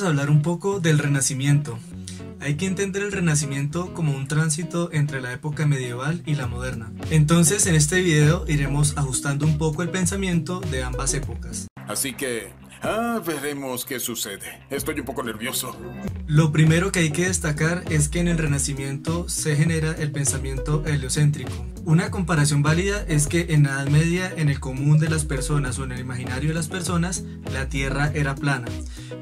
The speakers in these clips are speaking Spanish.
vamos a hablar un poco del Renacimiento. Hay que entender el Renacimiento como un tránsito entre la época medieval y la moderna. Entonces, en este video iremos ajustando un poco el pensamiento de ambas épocas. Así que, veremos qué sucede. Estoy un poco nervioso. Lo primero que hay que destacar es que en el Renacimiento se genera el pensamiento heliocéntrico. Una comparación válida es que en la Edad Media, en el común de las personas o en el imaginario de las personas, la Tierra era plana.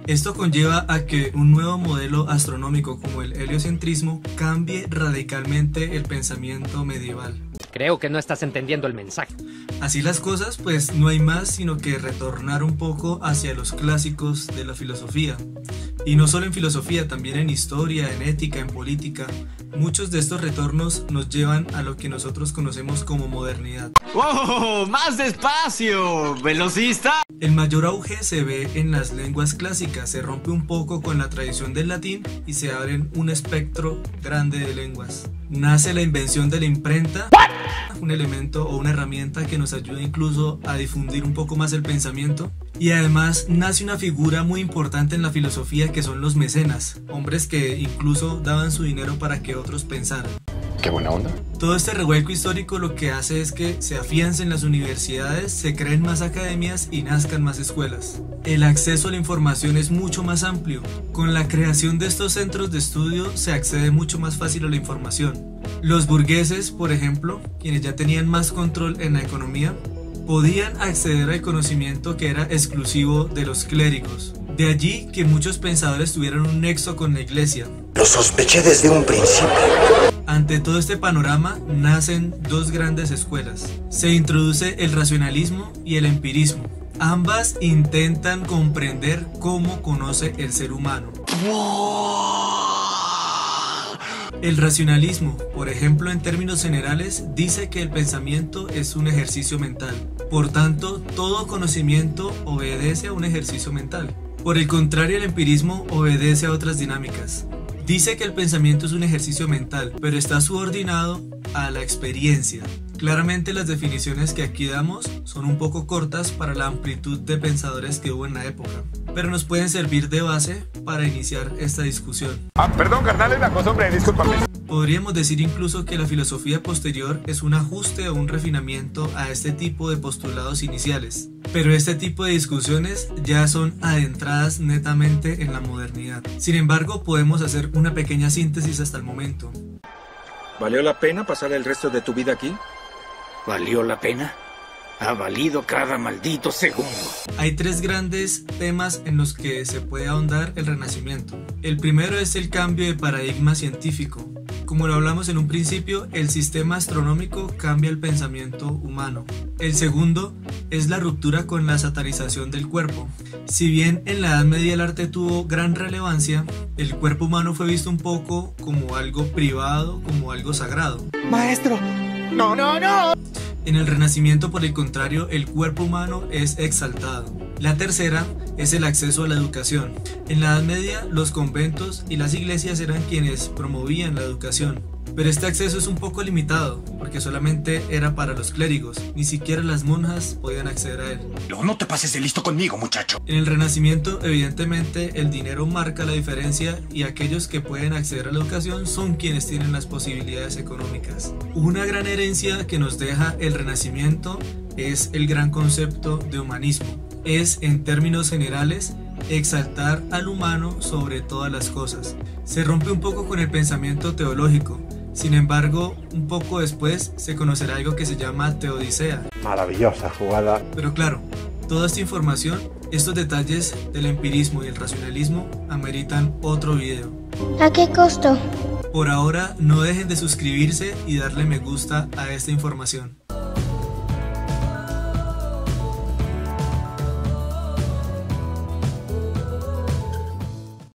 Esto conlleva a que un nuevo modelo astronómico como el heliocentrismo cambie radicalmente el pensamiento medieval. Creo que no estás entendiendo el mensaje. Así las cosas, pues no hay más sino que retornar un poco hacia los clásicos de la filosofía. Y no solo en filosofía, también en historia, en ética, en política. Muchos de estos retornos nos llevan a lo que nosotros conocemos como modernidad. ¡Oh! ¡Más despacio! ¡Velocista! El mayor auge se ve en las lenguas clásicas, se rompe un poco con la tradición del latín y se abren un espectro grande de lenguas. Nace la invención de la imprenta, un elemento o una herramienta que nos ayuda incluso a difundir un poco más el pensamiento. Y además nace una figura muy importante en la filosofía que son los mecenas, hombres que incluso daban su dinero para que otros pensaran. ¡Qué buena onda! Todo este revuelco histórico lo que hace es que se afiancen las universidades, se creen más academias y nazcan más escuelas. El acceso a la información es mucho más amplio. Con la creación de estos centros de estudio se accede mucho más fácil a la información. Los burgueses, por ejemplo, quienes ya tenían más control en la economía, podían acceder al conocimiento que era exclusivo de los clérigos. De allí que muchos pensadores tuvieran un nexo con la iglesia. Lo sospeché desde un principio. Ante todo este panorama nacen dos grandes escuelas. Se introduce el racionalismo y el empirismo. Ambas intentan comprender cómo conoce el ser humano. El racionalismo, por ejemplo, en términos generales, dice que el pensamiento es un ejercicio mental. Por tanto, todo conocimiento obedece a un ejercicio mental. Por el contrario, el empirismo obedece a otras dinámicas. Dice que el pensamiento es un ejercicio mental, pero está subordinado a la experiencia. Claramente las definiciones que aquí damos son un poco cortas para la amplitud de pensadores que hubo en la época, pero nos pueden servir de base para iniciar esta discusión. Perdón, carnal, la cosa, hombre, discúlpame. Podríamos decir incluso que la filosofía posterior es un ajuste o un refinamiento a este tipo de postulados iniciales, pero este tipo de discusiones ya son adentradas netamente en la modernidad. Sin embargo, podemos hacer una pequeña síntesis hasta el momento. ¿Valió la pena pasar el resto de tu vida aquí? ¿Valió la pena? Ha valido cada maldito segundo. Hay tres grandes temas en los que se puede ahondar el Renacimiento. El primero es el cambio de paradigma científico. Como lo hablamos en un principio, el sistema astronómico cambia el pensamiento humano. El segundo es la ruptura con la satanización del cuerpo. Si bien en la Edad Media el arte tuvo gran relevancia, el cuerpo humano fue visto un poco como algo privado, como algo sagrado. ¡Maestro! ¡No, no, no! En el Renacimiento, por el contrario, el cuerpo humano es exaltado. La tercera es el acceso a la educación. En la Edad Media, los conventos y las iglesias eran quienes promovían la educación. Pero este acceso es un poco limitado, porque solamente era para los clérigos, ni siquiera las monjas podían acceder a él. No te pases de listo conmigo, muchacho. En el Renacimiento, evidentemente, el dinero marca la diferencia y aquellos que pueden acceder a la educación son quienes tienen las posibilidades económicas. Una gran herencia que nos deja el Renacimiento es el gran concepto de humanismo. Es, en términos generales, exaltar al humano sobre todas las cosas. Se rompe un poco con el pensamiento teológico. Sin embargo, un poco después se conocerá algo que se llama teodicea. Maravillosa jugada. Pero claro, toda esta información, estos detalles del empirismo y el racionalismo ameritan otro video. ¿A qué costo? Por ahora, no dejen de suscribirse y darle me gusta a esta información.